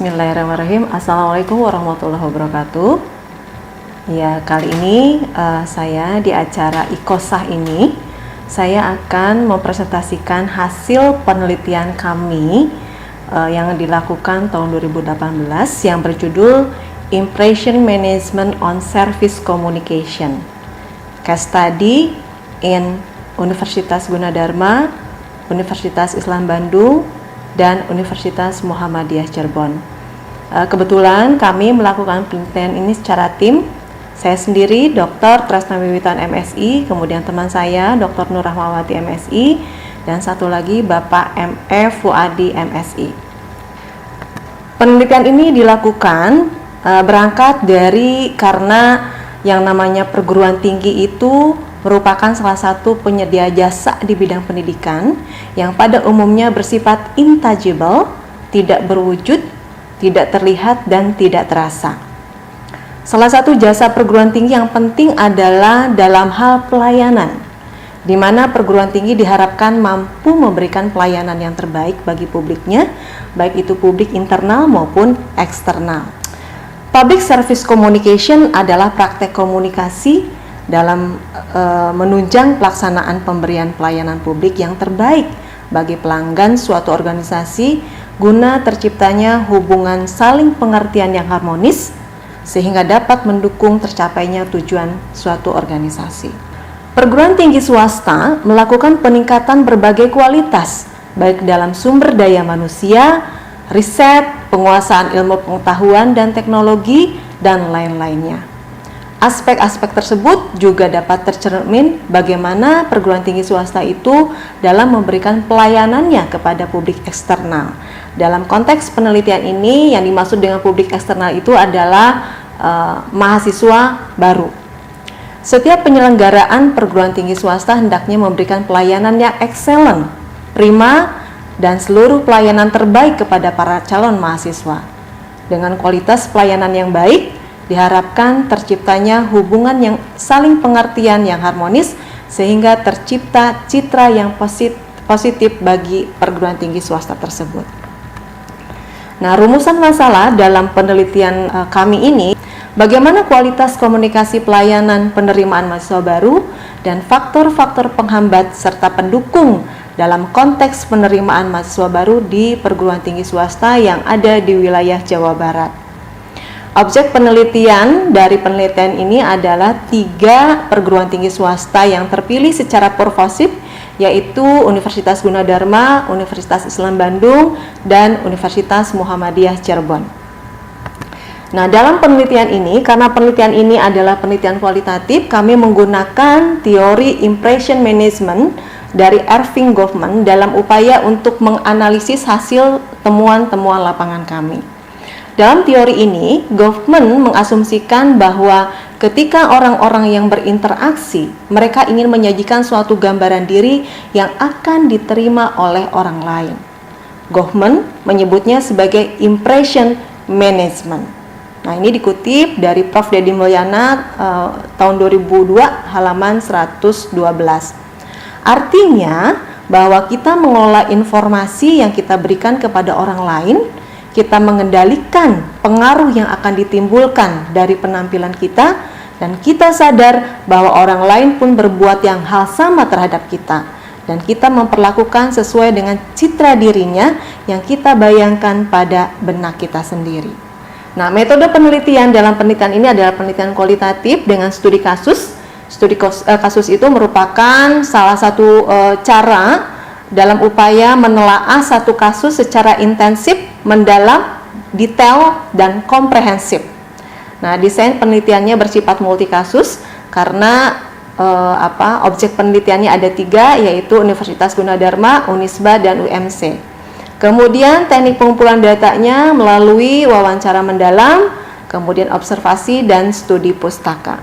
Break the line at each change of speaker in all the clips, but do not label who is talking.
Bismillahirrahmanirrahim. Assalamualaikum warahmatullahi wabarakatuh. Ya, kali ini saya di acara IKOSAH ini saya akan mempresentasikan hasil penelitian kami yang dilakukan tahun 2018 yang berjudul Impression Management on Service Communication. Case study in Universitas Gunadarma, Universitas Islam Bandung, dan Universitas Muhammadiyah Cirebon. Kebetulan kami melakukan penelitian ini secara tim. Saya sendiri Dr. Tresna Wiwitan MSI, kemudian teman saya Dr. Nur Rahmawati MSI, dan satu lagi Bapak M.F. Fuadi MSI. Penelitian ini dilakukan berangkat dari karena yang namanya perguruan tinggi itu merupakan salah satu penyedia jasa di bidang pendidikan yang pada umumnya bersifat intangible, tidak berwujud, tidak terlihat, dan tidak terasa. Salah satu jasa perguruan tinggi yang penting adalah dalam hal pelayanan, di mana perguruan tinggi diharapkan mampu memberikan pelayanan yang terbaik bagi publiknya, baik itu publik internal maupun eksternal. Public Service Communication adalah praktek komunikasi dalam menunjang pelaksanaan pemberian pelayanan publik yang terbaik bagi pelanggan suatu organisasi guna terciptanya hubungan saling pengertian yang harmonis sehingga dapat mendukung tercapainya tujuan suatu organisasi. Perguruan tinggi swasta melakukan peningkatan berbagai kualitas baik dalam sumber daya manusia, riset, penguasaan ilmu pengetahuan dan teknologi, dan lain-lainnya. Aspek-aspek tersebut juga dapat tercermin bagaimana perguruan tinggi swasta itu dalam memberikan pelayanannya kepada publik eksternal. Dalam konteks penelitian ini, yang dimaksud dengan publik eksternal itu adalah mahasiswa baru. Setiap penyelenggaraan perguruan tinggi swasta hendaknya memberikan pelayanan yang excellent, prima, dan seluruh pelayanan terbaik kepada para calon mahasiswa. Dengan kualitas pelayanan yang baik, diharapkan terciptanya hubungan yang saling pengertian yang harmonis sehingga tercipta citra yang positif bagi perguruan tinggi swasta tersebut. Nah, rumusan masalah dalam penelitian kami ini, bagaimana kualitas komunikasi pelayanan penerimaan mahasiswa baru dan faktor-faktor penghambat serta pendukung dalam konteks penerimaan mahasiswa baru di perguruan tinggi swasta yang ada di wilayah Jawa Barat. Objek penelitian dari penelitian ini adalah 3 perguruan tinggi swasta yang terpilih secara purposif, yaitu Universitas Gunadarma, Universitas Islam Bandung, dan Universitas Muhammadiyah Cirebon. Nah, dalam penelitian ini, karena penelitian ini adalah penelitian kualitatif, kami menggunakan teori impression management dari Irving Goffman dalam upaya untuk menganalisis hasil temuan-temuan lapangan kami. Dalam teori ini, Goffman mengasumsikan bahwa ketika orang-orang yang berinteraksi, mereka ingin menyajikan suatu gambaran diri yang akan diterima oleh orang lain. Goffman menyebutnya sebagai impression management. Nah, ini dikutip dari Prof. Dedi Mulyana tahun 2002 halaman 112. Artinya bahwa kita mengelola informasi yang kita berikan kepada orang lain, kita mengendalikan pengaruh yang akan ditimbulkan dari penampilan kita, dan kita sadar bahwa orang lain pun berbuat yang hal sama terhadap kita, dan kita memperlakukan sesuai dengan citra dirinya yang kita bayangkan pada benak kita sendiri. Nah, metode penelitian dalam penelitian ini adalah penelitian kualitatif dengan studi kasus. Studi kasus itu merupakan salah satu cara dalam upaya menelaah satu kasus secara intensif, mendalam, detail, dan komprehensif. Nah, desain penelitiannya bersifat multi kasus karena objek penelitiannya ada 3, yaitu Universitas Gunadarma, Unisba, dan UMC. Kemudian teknik pengumpulan datanya melalui wawancara mendalam, kemudian observasi dan studi pustaka.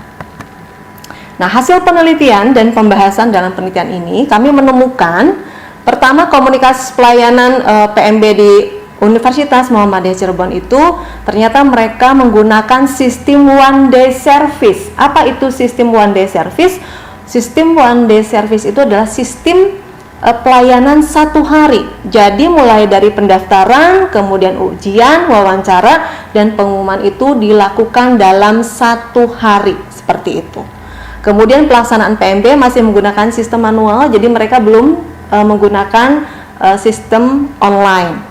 Nah, hasil penelitian dan pembahasan dalam penelitian ini kami menemukan pertama, komunikasi pelayanan PMB di Universitas Muhammadiyah Cirebon itu ternyata mereka menggunakan sistem one day service. Apa itu sistem one day service? Sistem one day service itu adalah sistem pelayanan 1 hari. Jadi mulai dari pendaftaran, kemudian ujian, wawancara, dan pengumuman itu dilakukan dalam 1 hari, seperti itu. Kemudian pelaksanaan PMB masih menggunakan sistem manual, jadi mereka belum menggunakan sistem online.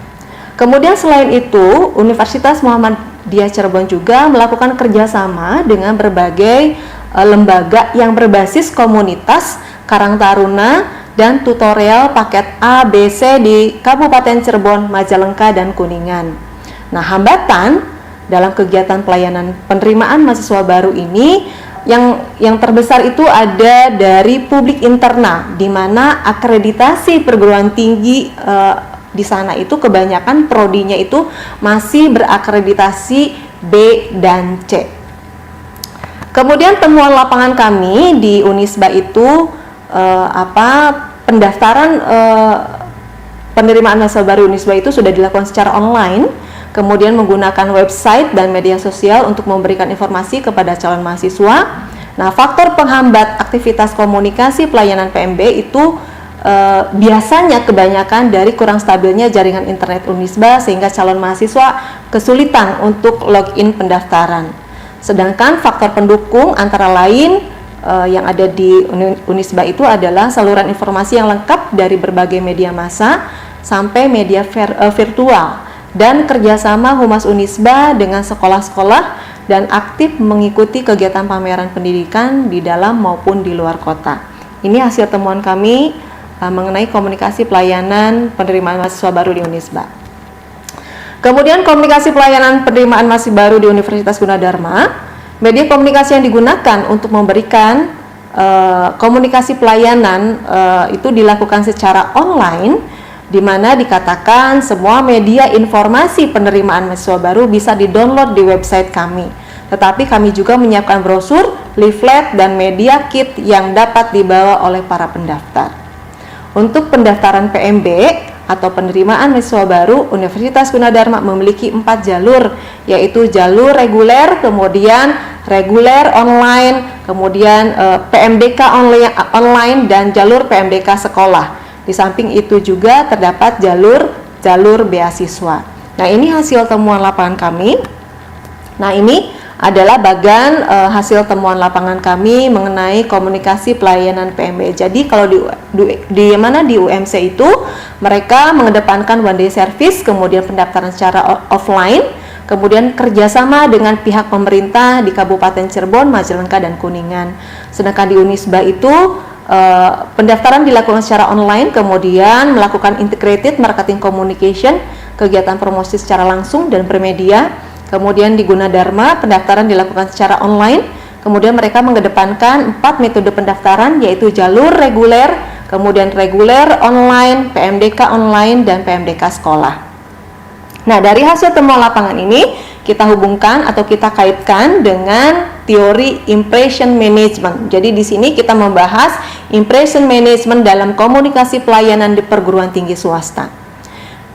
Kemudian selain itu, Universitas Muhammadiyah Cirebon juga melakukan kerjasama dengan berbagai lembaga yang berbasis komunitas Karang Taruna dan tutorial paket A, B, C di Kabupaten Cirebon, Majalengka, dan Kuningan. Nah, hambatan dalam kegiatan pelayanan penerimaan mahasiswa baru ini yang terbesar itu ada dari publik internal, di mana akreditasi perguruan tinggi di sana itu kebanyakan prodinya itu masih berakreditasi B dan C. Kemudian temuan lapangan kami di Unisba itu pendaftaran penerimaan mahasiswa baru Unisba itu sudah dilakukan secara online, kemudian menggunakan website dan media sosial untuk memberikan informasi kepada calon mahasiswa. Nah, faktor penghambat aktivitas komunikasi pelayanan PMB itu biasanya kebanyakan dari kurang stabilnya jaringan internet Unisba, sehingga calon mahasiswa kesulitan untuk login pendaftaran. Sedangkan faktor pendukung antara lain yang ada di Unisba itu adalah saluran informasi yang lengkap dari berbagai media massa sampai media virtual, dan kerjasama Humas Unisba dengan sekolah-sekolah dan aktif mengikuti kegiatan pameran pendidikan di dalam maupun di luar kota. Ini hasil temuan kami mengenai komunikasi pelayanan penerimaan mahasiswa baru di Unisba. Kemudian komunikasi pelayanan penerimaan mahasiswa baru di Universitas Gunadarma. Media komunikasi yang digunakan untuk memberikan komunikasi pelayanan itu dilakukan secara online, di mana dikatakan semua media informasi penerimaan mahasiswa baru bisa di-download di website kami. Tetapi kami juga menyiapkan brosur, leaflet, dan media kit yang dapat dibawa oleh para pendaftar. Untuk pendaftaran PMB atau penerimaan mahasiswa baru, Universitas Gunadarma memiliki 4 jalur, yaitu jalur reguler, kemudian reguler online, kemudian PMDK online, dan jalur PMDK sekolah. Di samping itu juga terdapat jalur beasiswa. Nah, ini hasil temuan lapangan kami. Nah, ini adalah bagan hasil temuan lapangan kami mengenai komunikasi pelayanan PMB. Jadi kalau di UMC itu mereka mengedepankan one day service, kemudian pendaftaran secara offline, kemudian kerjasama dengan pihak pemerintah di Kabupaten Cirebon, Majalengka, dan Kuningan. Sedangkan di Unisba itu pendaftaran dilakukan secara online, kemudian melakukan integrated marketing communication, kegiatan promosi secara langsung dan bermedia. Kemudian di Gunadarma pendaftaran dilakukan secara online, kemudian mereka mengedepankan 4 metode pendaftaran, yaitu jalur reguler, kemudian reguler online, PMDK online, dan PMDK sekolah. Nah, dari hasil temuan lapangan ini kita hubungkan atau kita kaitkan dengan teori impression management. Jadi di sini kita membahas impression management dalam komunikasi pelayanan di perguruan tinggi swasta.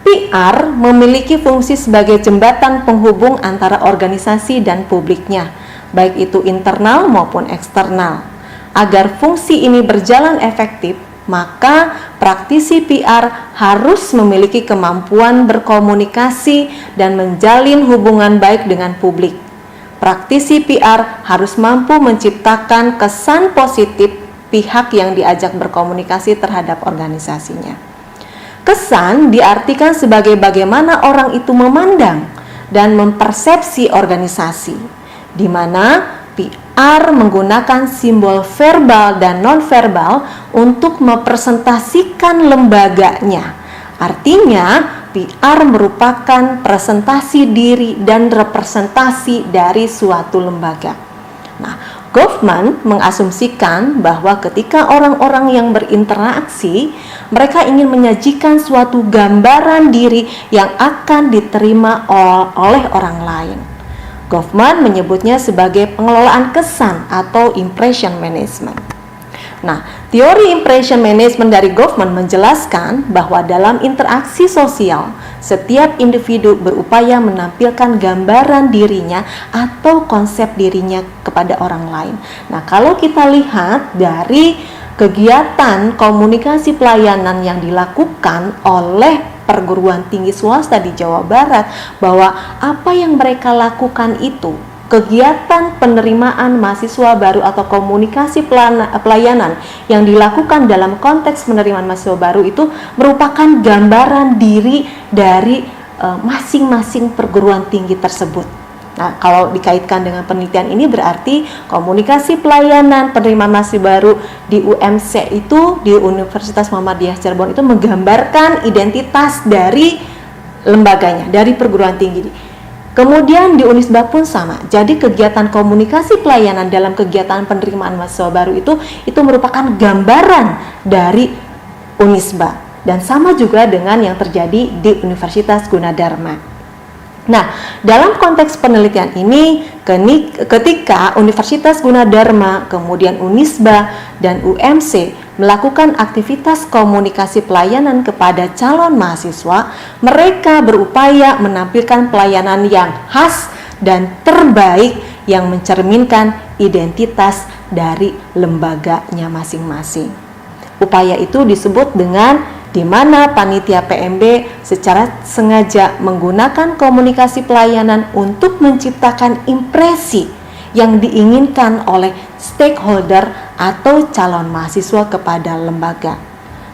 PR memiliki fungsi sebagai jembatan penghubung antara organisasi dan publiknya, baik itu internal maupun eksternal. Agar fungsi ini berjalan efektif, maka praktisi PR harus memiliki kemampuan berkomunikasi dan menjalin hubungan baik dengan publik. Praktisi PR harus mampu menciptakan kesan positif pihak yang diajak berkomunikasi terhadap organisasinya. Kesan diartikan sebagai bagaimana orang itu memandang dan mempersepsi organisasi, di mana PR menggunakan simbol verbal dan non-verbal untuk mempresentasikan lembaganya. Artinya, PR merupakan presentasi diri dan representasi dari suatu lembaga. Nah, Goffman mengasumsikan bahwa ketika orang-orang yang berinteraksi, mereka ingin menyajikan suatu gambaran diri yang akan diterima oleh orang lain. Goffman menyebutnya sebagai pengelolaan kesan atau impression management. Nah, teori impression management dari Goffman menjelaskan bahwa dalam interaksi sosial, setiap individu berupaya menampilkan gambaran dirinya atau konsep dirinya kepada orang lain. Nah, kalau kita lihat dari kegiatan komunikasi pelayanan yang dilakukan oleh perguruan tinggi swasta di Jawa Barat, bahwa apa yang mereka lakukan itu, kegiatan penerimaan mahasiswa baru atau komunikasi pelayanan yang dilakukan dalam konteks penerimaan mahasiswa baru itu merupakan gambaran diri dari masing-masing perguruan tinggi tersebut. Nah, kalau dikaitkan dengan penelitian ini berarti komunikasi pelayanan penerimaan mahasiswa baru di UMC itu, di Universitas Muhammadiyah Cirebon itu menggambarkan identitas dari lembaganya, dari perguruan tinggi. Kemudian di Unisba pun sama. Jadi kegiatan komunikasi pelayanan dalam kegiatan penerimaan mahasiswa baru itu merupakan gambaran dari Unisba, dan sama juga dengan yang terjadi di Universitas Gunadarma. Nah, dalam konteks penelitian ini, ketika Universitas Gunadarma, kemudian Unisba, dan UMC melakukan aktivitas komunikasi pelayanan kepada calon mahasiswa, mereka berupaya menampilkan pelayanan yang khas dan terbaik yang mencerminkan identitas dari lembaganya masing-masing. Upaya itu disebut dengan di mana panitia PMB secara sengaja menggunakan komunikasi pelayanan untuk menciptakan impresi yang diinginkan oleh stakeholder atau calon mahasiswa kepada lembaga.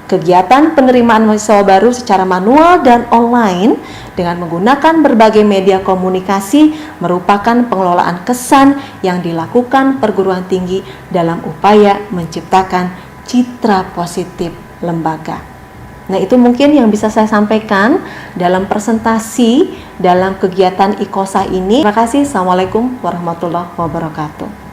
Kegiatan penerimaan mahasiswa baru secara manual dan online dengan menggunakan berbagai media komunikasi merupakan pengelolaan kesan yang dilakukan perguruan tinggi dalam upaya menciptakan citra positif lembaga. Nah, itu mungkin yang bisa saya sampaikan dalam presentasi dalam kegiatan IKOSA ini. Terima kasih. Assalamualaikum warahmatullahi wabarakatuh.